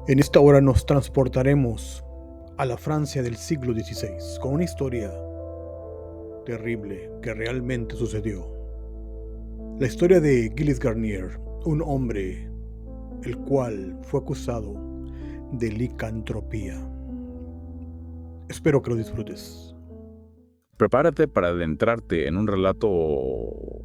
En esta hora nos transportaremos a la Francia del siglo XVI con una historia terrible que realmente sucedió. La historia de Gilles Garnier, un hombre el cual fue acusado de licantropía. Espero que lo disfrutes. Prepárate para adentrarte en un relato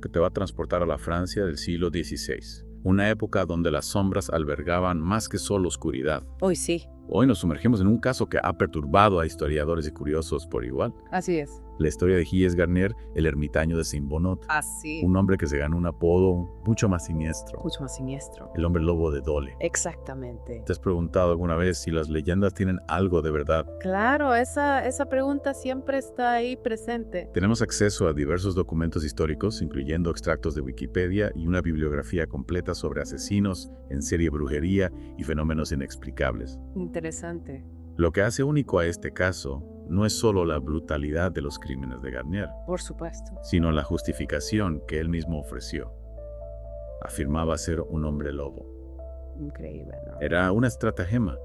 que te va a transportar a la Francia del siglo XVI, una época donde las sombras albergaban más que solo oscuridad. Hoy sí, Hoy nos sumergimos en un caso que ha perturbado a historiadores y curiosos por igual. así es. La historia de Gilles Garnier, el ermitaño de Saint-Bonnet. Así. Un hombre que se ganó un apodo mucho más siniestro. Mucho más siniestro. El hombre lobo de Dole. Exactamente. ¿Te has preguntado alguna vez si las leyendas tienen algo de verdad? Claro, esa pregunta siempre está ahí presente. Tenemos acceso a diversos documentos históricos, incluyendo extractos de Wikipedia y una bibliografía completa sobre asesinos en serie, brujería y fenómenos inexplicables. Interesante. Lo que hace único a este caso no es solo la brutalidad de los crímenes de Garnier, Por supuesto. sino la justificación que él mismo ofreció. Afirmaba ser un hombre lobo. Increíble, ¿no? Era una estratagema,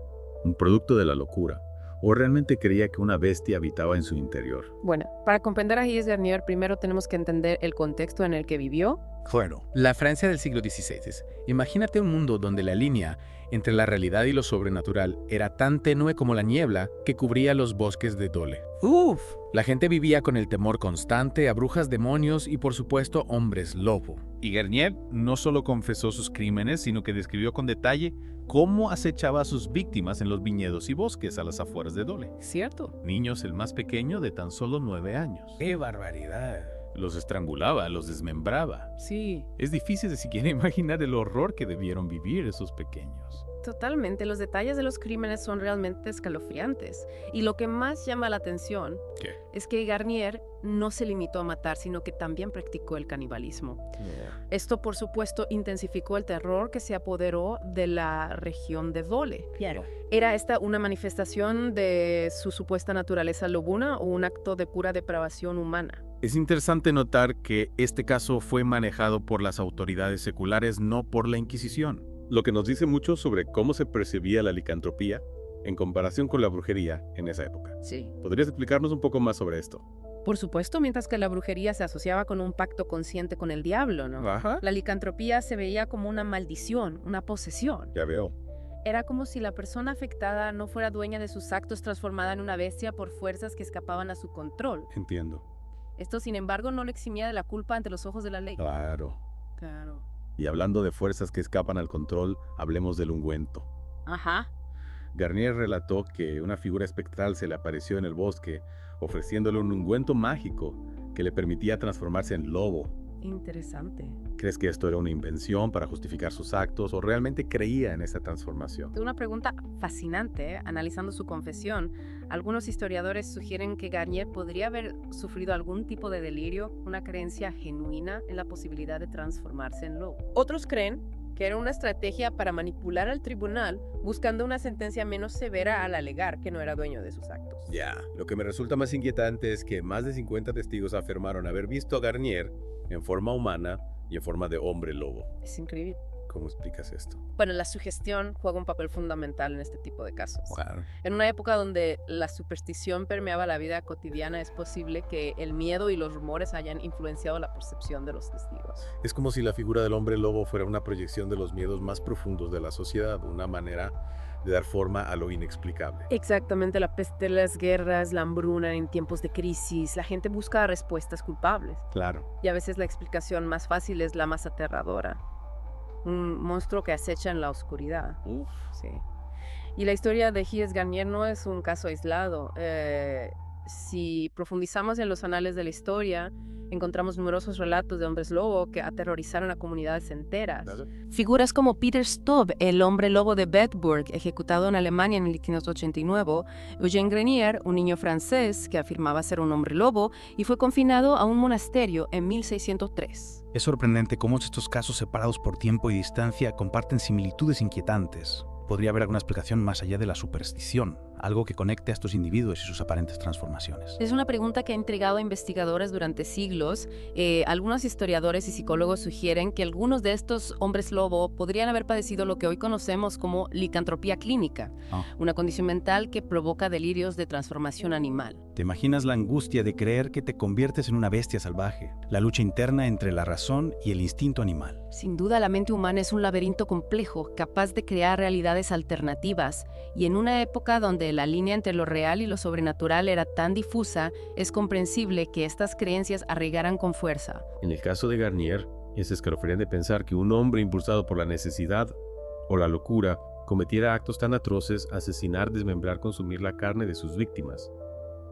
un producto de la locura, o realmente creía que una bestia habitaba en su interior. Bueno, para comprender a Gilles Garnier, primero tenemos que entender el contexto en el que vivió. Claro. La Francia del siglo XVI. Imagínate un mundo donde la línea entre la realidad y lo sobrenatural era tan tenue como la niebla que cubría los bosques de Dole. ¡Uf! La gente vivía con el temor constante a brujas, demonios y, por supuesto, hombres lobo. Y Garnier no solo confesó sus crímenes, sino que describió con detalle cómo acechaba a sus víctimas en los viñedos y bosques a las afueras de Dole. ¿Cierto? Niños, el más pequeño de tan solo 9 años. ¡Qué barbaridad! Los estrangulaba, los desmembraba. Sí. Es difícil de siquiera imaginar el horror que debieron vivir esos pequeños. Totalmente, los detalles de los crímenes son realmente escalofriantes. Y lo que más llama la atención ¿Qué? es que Garnier no se limitó a matar, sino que también practicó el canibalismo. Esto, por supuesto, intensificó el terror que se apoderó de la región de Dole. Claro. ¿Era esta una manifestación de su supuesta naturaleza lobuna o un acto de pura depravación humana? Es interesante notar que este caso fue manejado por las autoridades seculares, no por la Inquisición. Lo que nos dice mucho sobre cómo se percibía la licantropía en comparación con la brujería en esa época. Sí. ¿Podrías explicarnos un poco más sobre esto? Por supuesto, mientras que la brujería se asociaba con un pacto consciente con el diablo, ¿no? Ajá. La licantropía se veía como una maldición, una posesión. Ya veo. Era como si la persona afectada no fuera dueña de sus actos, transformada en una bestia por fuerzas que escapaban a su control. Entiendo. Esto, sin embargo, no le eximía de la culpa ante los ojos de la ley. Claro. Claro. Y hablando de fuerzas que escapan al control, hablemos del ungüento. Ajá. Garnier relató que una figura espectral se le apareció en el bosque, ofreciéndole un ungüento mágico que le permitía transformarse en lobo. Interesante. ¿Crees que esto era una invención para justificar sus actos o realmente creía en esa transformación? Una pregunta fascinante, ¿eh? Analizando su confesión, algunos historiadores sugieren que Garnier podría haber sufrido algún tipo de delirio, una creencia genuina en la posibilidad de transformarse en lobo. Otros creen que era una estrategia para manipular al tribunal, buscando una sentencia menos severa al alegar que no era dueño de sus actos. Ya, lo que me resulta más inquietante es que más de 50 testigos afirmaron haber visto a Garnier en forma humana y en forma de hombre lobo. Es increíble. ¿Cómo explicas esto? Bueno, la sugestión juega un papel fundamental en este tipo de casos. Claro. En una época donde la superstición permeaba la vida cotidiana, es posible que el miedo y los rumores hayan influenciado la percepción de los testigos. Es como si la figura del hombre lobo fuera una proyección de los miedos más profundos de la sociedad, una manera de dar forma a lo inexplicable. Exactamente, la peste, las guerras, la hambruna en tiempos de crisis, la gente busca respuestas culpables. Claro. Y a veces la explicación más fácil es la más aterradora. Un monstruo que acecha en la oscuridad. Uf. Sí. Y la historia de Gilles Garnier no es un caso aislado. Si profundizamos en los anales de la historia, encontramos numerosos relatos de hombres lobo que aterrorizaron a comunidades enteras. Figuras como Peter Stobb, el hombre lobo de Bedburg, ejecutado en Alemania en 1589, Eugène Grenier, un niño francés que afirmaba ser un hombre lobo y fue confinado a un monasterio en 1603. Es sorprendente cómo estos casos separados por tiempo y distancia comparten similitudes inquietantes. Podría haber alguna explicación más allá de la superstición, algo que conecte a estos individuos y sus aparentes transformaciones. Es una pregunta que ha intrigado a investigadores durante siglos. Algunos historiadores y psicólogos sugieren que algunos de estos hombres lobo podrían haber padecido lo que hoy conocemos como licantropía clínica, una condición mental que provoca delirios de transformación animal. ¿Te imaginas la angustia de creer que te conviertes en una bestia salvaje? La lucha interna entre la razón y el instinto animal. Sin duda, la mente humana es un laberinto complejo, capaz de crear realidades alternativas, y en una época donde la línea entre lo real y lo sobrenatural era tan difusa, es comprensible que estas creencias arraigaran con fuerza. En el caso de Garnier, es escalofriante pensar que un hombre impulsado por la necesidad o la locura cometiera actos tan atroces, asesinar, desmembrar, consumir la carne de sus víctimas.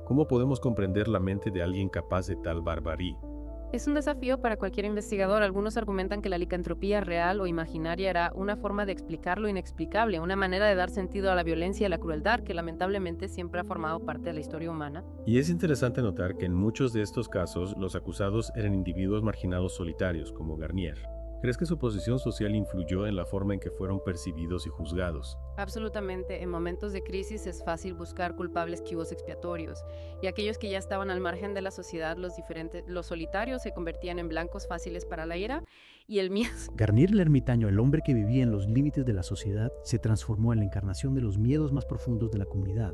¿Cómo podemos comprender la mente de alguien capaz de tal barbarie? Es un desafío para cualquier investigador. Algunos argumentan que la licantropía real o imaginaria era una forma de explicar lo inexplicable, una manera de dar sentido a la violencia y a la crueldad que lamentablemente siempre ha formado parte de la historia humana. Y es interesante notar que en muchos de estos casos los acusados eran individuos marginados solitarios, como Garnier. ¿Crees que su posición social influyó en la forma en que fueron percibidos y juzgados? Absolutamente. En momentos de crisis es fácil buscar culpables chivos expiatorios, y aquellos que ya estaban al margen de la sociedad, los solitarios, se convertían en blancos fáciles para la ira y el miedo. Garnier el ermitaño, el hombre que vivía en los límites de la sociedad, se transformó en la encarnación de los miedos más profundos de la comunidad.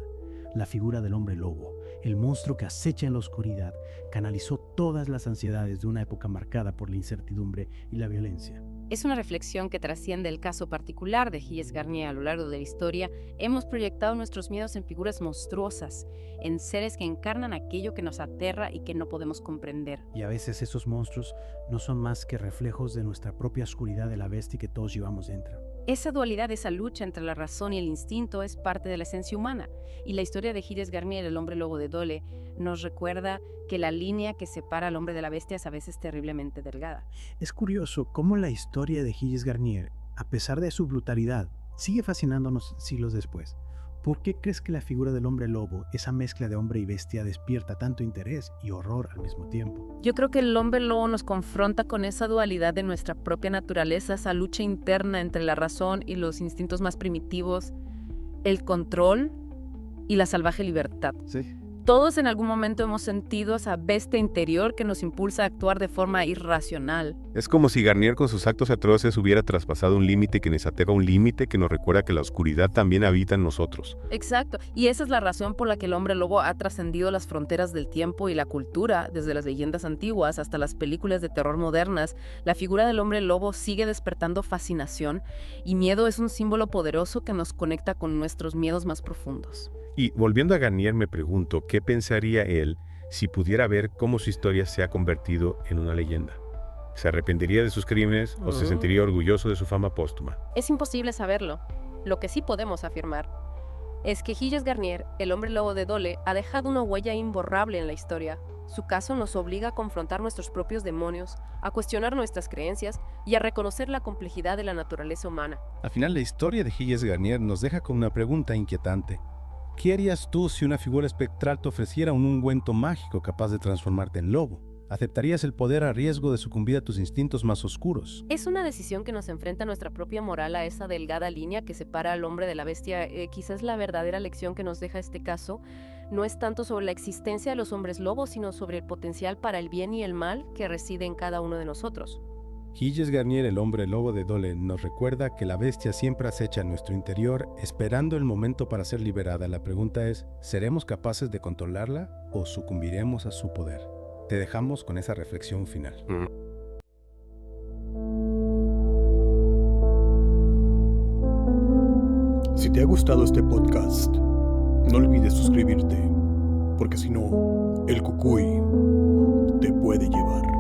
La figura del hombre lobo, el monstruo que acecha en la oscuridad, canalizó todas las ansiedades de una época marcada por la incertidumbre y la violencia. Es una reflexión que trasciende el caso particular de Gilles Garnier. A lo largo de la historia, hemos proyectado nuestros miedos en figuras monstruosas, en seres que encarnan aquello que nos aterra y que no podemos comprender. Y a veces esos monstruos no son más que reflejos de nuestra propia oscuridad de la bestia que todos llevamos dentro. Esa dualidad, esa lucha entre la razón y el instinto es parte de la esencia humana, y la historia de Gilles Garnier, el hombre lobo de Dole, nos recuerda que la línea que separa al hombre de la bestia es a veces terriblemente delgada. Es curioso cómo la historia de Gilles Garnier, a pesar de su brutalidad, sigue fascinándonos siglos después. ¿Por qué crees que la figura del hombre lobo, esa mezcla de hombre y bestia, despierta tanto interés y horror al mismo tiempo? Yo creo que el hombre lobo nos confronta con esa dualidad de nuestra propia naturaleza, esa lucha interna entre la razón y los instintos más primitivos, el control y la salvaje libertad. Sí. Todos en algún momento hemos sentido esa bestia interior que nos impulsa a actuar de forma irracional. Es como si Garnier con sus actos atroces hubiera traspasado un límite que nos aterra, un límite que nos recuerda que la oscuridad también habita en nosotros. Exacto, y esa es la razón por la que el hombre lobo ha trascendido las fronteras del tiempo y la cultura, desde las leyendas antiguas hasta las películas de terror modernas. La figura del hombre lobo sigue despertando fascinación, y miedo es un símbolo poderoso que nos conecta con nuestros miedos más profundos. Y volviendo a Garnier, me pregunto, ¿qué pensaría él si pudiera ver cómo su historia se ha convertido en una leyenda? ¿Se arrepentiría de sus crímenes o se sentiría orgulloso de su fama póstuma? Es imposible saberlo. Lo que sí podemos afirmar es que Gilles Garnier, el hombre lobo de Dole, ha dejado una huella imborrable en la historia. Su caso nos obliga a confrontar nuestros propios demonios, a cuestionar nuestras creencias y a reconocer la complejidad de la naturaleza humana. Al final, la historia de Gilles Garnier nos deja con una pregunta inquietante. ¿Qué harías tú si una figura espectral te ofreciera un ungüento mágico capaz de transformarte en lobo? ¿Aceptarías el poder a riesgo de sucumbir a tus instintos más oscuros? Es una decisión que nos enfrenta a nuestra propia moral, a esa delgada línea que separa al hombre de la bestia. Quizás la verdadera lección que nos deja este caso no es tanto sobre la existencia de los hombres lobos, sino sobre el potencial para el bien y el mal que reside en cada uno de nosotros. Gilles Garnier, el hombre lobo de Dole, nos recuerda que la bestia siempre acecha en nuestro interior, esperando el momento para ser liberada. La pregunta es, ¿seremos capaces de controlarla o sucumbiremos a su poder? Te dejamos con esa reflexión final. Si te ha gustado este podcast, no olvides suscribirte, porque si no, el cucuy te puede llevar.